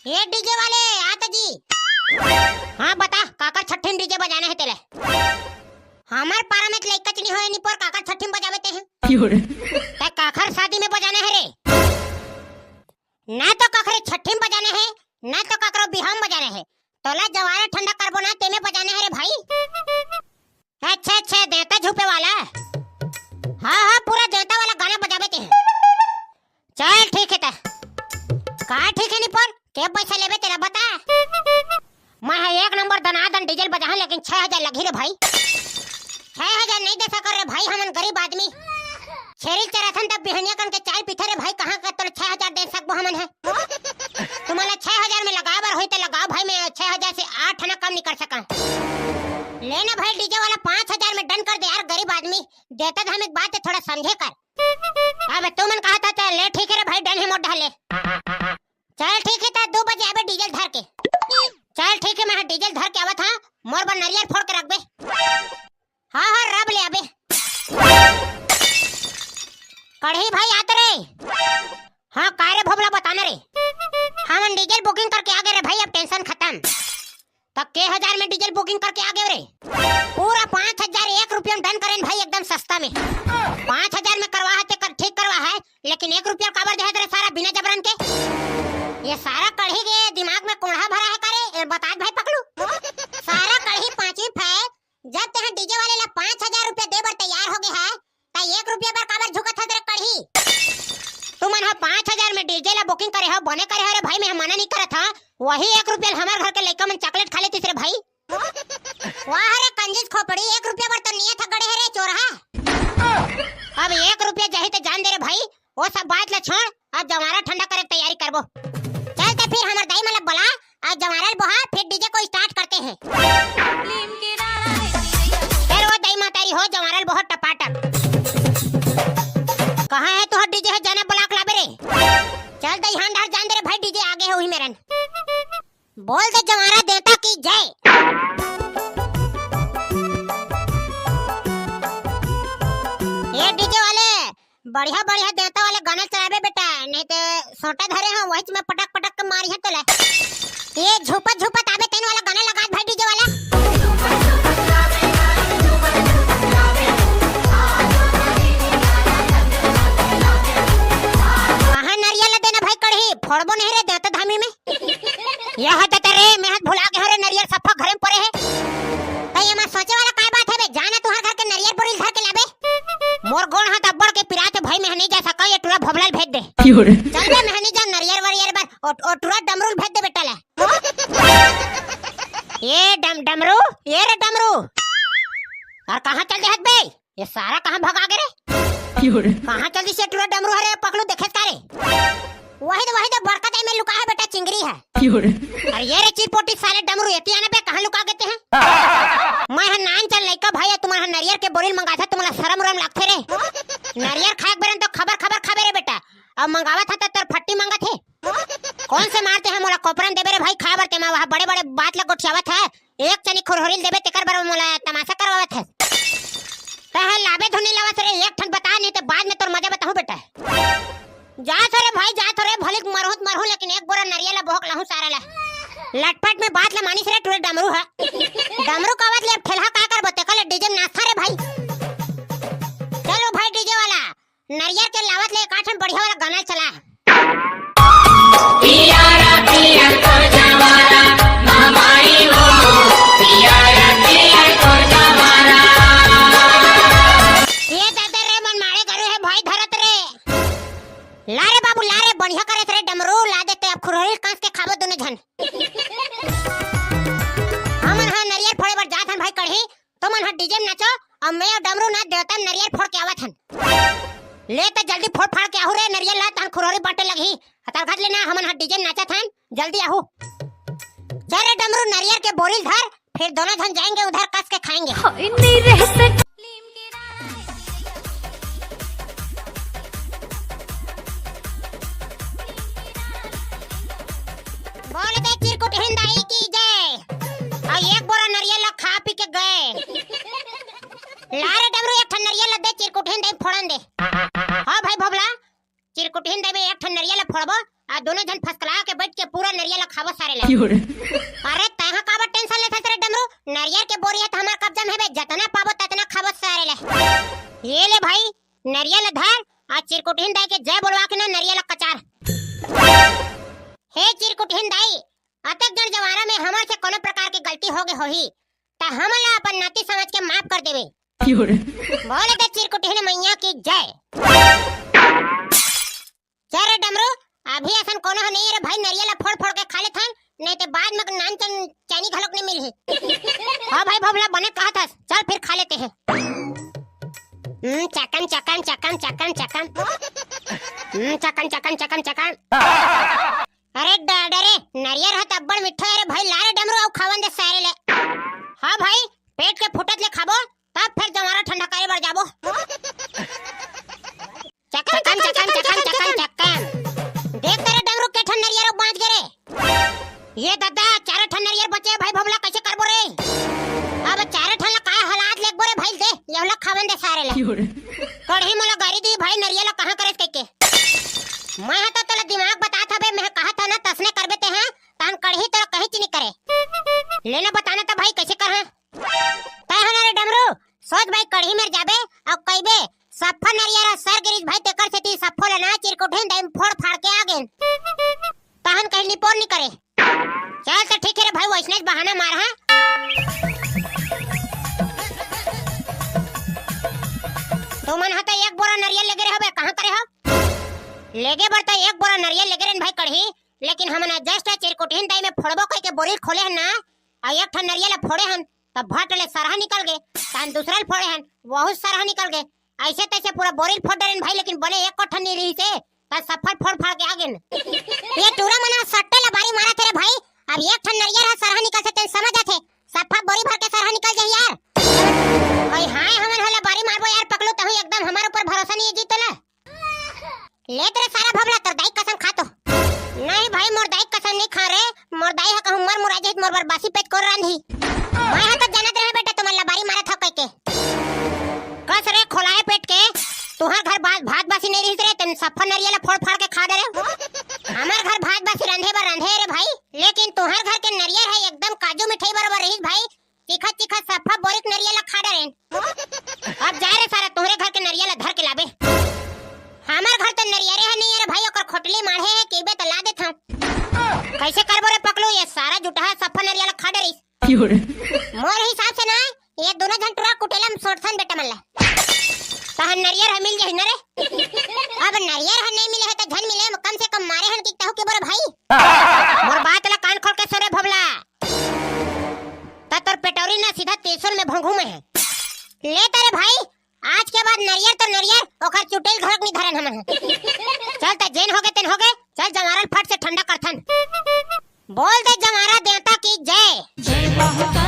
ये डीजे वाले आता जी। हाँ बता काकर छठीन डीजे बजाना है तेरे। हमार पारा में लइका चनी होए नी पर काकर छठीन बजावे ते हैं। ते काकर शादी में बजाना है रे। ना तो काकर छठीन बजाना है ना तो काकर बिहाम बजाना है। तोला जवारा ठंडा करबो ना तेमे बजाना है रे भाई। अच्छा देवता झूपे वाला। हाँ पूरा देवता वाला गाना बजावे ते हैं। चल ठीक है ता का ठीक है नी पर के पैसा लेबे तेरा बता। मैं एक नंबर दनादन डीजल बजा लेकिन 6000 लगी रे भाई। 6000 नहीं दे सकर रे भाई हमन गरीब आदमी। छेरी चरथन तब बिहनिया कन के चाय पीथे रे भाई कहां का तोर 6000 दे सकबो हमन है। तुम्हारा 6000 में लगाबर होई त लगाओ भाई मैं 6000 से 8 ना कम नहीं कर सका। लेना भाई डीजे वाला 5000 में डन कर दे यार गरीब आदमी देता था हम एक बात है थोड़ा समझे कर। अब तू मन कहा था ले ठीक है रे भाई डन है मोट ढाले। चल ठीक है ता 2 बजे आबे डीजल धर के। चल ठीक है मैं डीजल धर के आवत हां मोर बन नारियल फोड़ के रख बे। हां रब ले आबे। कढ़ी भाई आते रे। हां कारे भोबला बताना रे। हमन डीजल बुकिंग करके आ गए रे भाई अब टेंशन खत्म। तब के 1000 में डीजल बुकिंग करके आ गए रे। पूरा 5000 1 रुपया में डन करें भाई एकदम सस्ता में। 5000 में करवा है कर ठीक करवा है लेकिन 1 रुपया काबर दे तेरे सारा बिना जबरन के। ये सारा कढ़ी के दिमाग में कोढ़ा भरा है करे बता भाई पकड़ू। सारा कढ़ी पांचवी फै जब ते डीजे वाले ला 5000 रुपया देबर तैयार हो गए है ता 1 रुपया पर काबर झुकत है तेरे कढ़ी। तू मन 5000 में डीजे ला बुकिंग करे हो बने करे हो रे भाई मैं मना नहीं करत था। वही 1 रुपया हमार घर के लइका मन चॉकलेट खा लेती रे भाई। वाह रे कंजूस खोपड़ी 1 रुपया पर तो नियत गड़े है रे चोरहा। अब 1 रुपया जही तो जान दे रे भाई वो सब बात ला छोड़ अब जवारा ठंडा करे तैयारी करबो। चल तो फिर हमार दाई मतलब बुला आज जवारा बहा फिर डीजे को स्टार्ट करते हैं। फिर वो दाई मातारी हो जवारा बहुत टपाटप। कहां है तोहर डीजे है जाना ब्लॉक लाबे रे। चल दाई हां डाल जान दे रे भाई डीजे आगे है वही मेरन। बोल दे जवारा देवता की जय। ये डीजे वाले बढ़िया देवता वाले गाना चलाबे बेटा नहीं तो सोटा धरे हां वही में पटक पटक के मारी है तोला। ये झुपत आबे तेन वाला गाना लगा भाई डीजे वाला। कहां नारियल देना भाई कढ़ी फोड़बो नहीं रे देवता धामी में। यह हाथ तेरे मैं हाथ भुला के हरे नारियल सफा घरे में पड़े है। त ये मैं सोचे वाला काय बात है बे जाना तुहार घर के नारियल बोरी धर के लाबे। मोर गोड़ हाथ अब्बड़ के पिरात भाई मैं नहीं जा सका ये टूरा भबलाल भेज दे। चल बे मैं नहीं जा नारियल वारियल बार और टूरा डमरू भेज दे बेटा ले। ये डमरू ये रे डमरू और कहां चल दे हाथ बे ये सारा कहां भगा गए रे। कहां चल दी से टूरा डमरू हरे पकड़ू देखे तारे। वही तो बरकत में लुका है बेटा चिंगरी है। अरे ये रे चिरपोटी साले डमरू एती आने पे कहां लुका गए हैं। मैं नान चल लइका भाई तुम्हारा नारियल के बोरिल मंगा था तुम्हारा शरम उरम लगथे रे। नारियल खाए बरन तो खबर खाबे रे बेटा अब मंगावा था तो तर फट्टी मांगा थे। कौन से मारते हैं मोला कोपरन देबे रे भाई खा बरते मैं वहां बड़े बात ला गोठियावत है एक चनी खुरहुरिल देबे तेकर बर मोला तमाशा करवावत है। कहे लाबे धुनी लावत रे एक ठन बता नहीं तो बाद में तोर मजा बताऊं बेटा। जा थरे भाई जा थरे भले मरहू लेकिन एक बोरा नारियल भोग लाहू सारा ला। लटपट में बात ला मानिस रे टूरे डमरू है। डमरू कावत ले ठेला का कर बते कल डीजे नाचता रे भाई। चलो भाई डीजे वाला नारियल के लावत ले काठन बढ़िया वाला गाना चला। पियारा पिया को जवारा मामाई हो पियारा पिया को जवारा। ये दादा रे मन मारे करे है भाई धरत रे। ला रे बाबू ला रे बढ़िया करे रे डमरू ला देते अब खुरोरी कांस के खाबो दोनों जन। हमन हां नारियल फोड़े बर जात हन भाई कढ़ी तो मन हां डीजे में नाचो अब मैं और डमरू ना देवता नारियल फोड़ के आवत हन। ले तो जल्दी फोड़ फाड़ के आहू रे नारियल ला तहन खुरोरी बाटे लगी हतार घाट लेना हमन हां डीजे में नाचत हन जल्दी आहू। चल रे डमरू नारियल के बोरिल धर फिर दोनों जन जाएंगे उधर कस के खाएंगे। नहीं रह सक बोल दे चिरकुट हिंदाई की जय। और एक बोरा नारियल ला खा पी के गए। लारे डमरू एक ठन नारियल ला दे चिरकुट हिंदाई फोड़न दे। हां भाई भोबला चिरकुट हिंदाई में एक ठन नारियल ला फोड़बो आ दोनों जन फसकला के बैठ के पूरा नरियल खाबो सारे ले। अरे तहा काबा टेंशन लेत हस रे डमरू, नरियल के बोरी है त हमार कब्जा में है, जतना पाबो ततना खाबो सारे ले। ये ले भाई नरियल धर, आज चिरकुटहीन दाई के जय बोलवा के ना नरियल कचार। हे चिरकुटहीन दाई, अतक जन जवारा में हमर से कोनो प्रकार की गलती हो गई होही त हमला अपन नाती समझ के माफ कर देवे। बोले दे चिरकुटहीन मैया की जय। चल रे डमरू, अभी ऐसा कोनो नहीं रे भाई, नरियल फोड़ फोड़ के खा लेथन, नहीं तो बाद में नान चानी घलोक नहीं मिलही। हां भाई भवला बने कहा था, चल फिर खा लेते हैं। चकन चकन चकन चकन चकन चकन चकन चकन चकन। अरे डरे नरियल है तब्बड़ मिठा है रे भाई, ला रे डमरू आउ खावन दे सारे ले। हां भाई पेट के फुटत ले खाबो तब फिर जमारा ठंडा करे बढ़ जाबो। चकन चकन चकन चकन चकन चकन। देख तेरे डमरू के ठन नरियल बांध गए। ये दादा चार ठन नरियल बचे भाई, भवला कैसे करबो रे? अब चार ठन ला का हालात लेक बोरे भाई, दे लेवला खावन दे सारे ले। कढ़ी मोला गाड़ी दी भाई, नरियल कहां करे के मैं हता तोला दिमाग बता था बे, मैं कहा था ना तसने करबे ते हैं तान कढ़ी तोला कहीं च नहीं करे। लेना बताना था भाई कैसे कर है तय है ना रे डमरू। सोच भाई कढ़ी में जाबे और कइबे सफा नरियल सर गिरिज भाई तेकर से ती सफो लेना चिरकुटहीन दाई फोड़ फाड़ के आ गेन तहन कहीं निपोर नहीं करे। चल तो ठीक है रे भाई, वैसने बहाना मार है। तो मन हता एक बोरा नरियल लेगे रे हबे, कहां करे हो? लेगे बरता एक बोरा नरियल लेगे रे भाई कढ़ी, लेकिन हमन जस्ट चिरकुटहीन दाई में फोड़बो कह के बोरी खोले हन ना, आ एक ठन नरियल फोड़े हन तब भटले सरहा निकल गए, तान दूसरा फोड़े हन बहुत सरहा निकल गए। ऐसे तैसे पूरा बोरी फोड़ देन भाई, लेकिन बने एक ठन नहीं रही से ता सफल फोड़ फाड़ के आ गेन। ये टूरा मना सट्टे ला बारी मारा थे रे भाई, अब एक ठन नरियल है सरहा निकल से तेन समझ आथे, सफा बोरी भर के सरहा निकल जाई यार। भाई हाय हमन हला बारी मारबो यार, पकड़ो तहु एकदम हमारे ऊपर भरोसा नहीं है जीतला। ले तेरे सारा भवला तर दाई कसम खा तो। नहीं भाई मोर दाई कसम नहीं खा रे, मोर दाई है कहूं मर मुरा जात मोर बरबासी पेट कर रांधी। मैं हा तो जानत रहे बेटा तुमन ला बारी मारा था कह के। कस रे खोलाए पेट के, तुहार घर भात बासी नहीं रही रे, तन सफा नरियल फोड़ फाड़ के खा दे रे। हमार घर भात बासी रंधे बर रंधे रे भाई, लेकिन तुहार घर के नरियल है एकदम काजू मिठाई बराबर रही भाई, तीखा तीखा सफा बोरिक नरियल खा दे रे। अब जा रे सारा तोहरे घर के नरियल धर के लाबे। हमार घर तो नरियल है नहीं रे भाई, ओकर खोटली माढ़े है केबे त ला देत हूं। कैसे करबो रे पकड़ो, ये सारा जुटा सफा नरियल खा दे रे। मोर हिसाब से ना ये दोनों जन टुरा कुटेला में सोटसन बेटा मन ला तहन नरियल है मिल जाहि न रे। अब नरियल है नहीं मिले है तो धन मिले, कम से कम मारे हन की कहू के बोरे भाई। मोर बात ला कान खोल के सुने भवला, तोर पेटौरी ना सीधा तेसुल में भंगू में है। ले तेरे भाई आज के बाद नरियल तो नरियल, ओकर चुटेल घरक नहीं धरन हमन। चल त जेन हो गए तेन हो गए, चल जमारल फट से ठंडा करथन। बोल दे जमारा देवता की जय। जय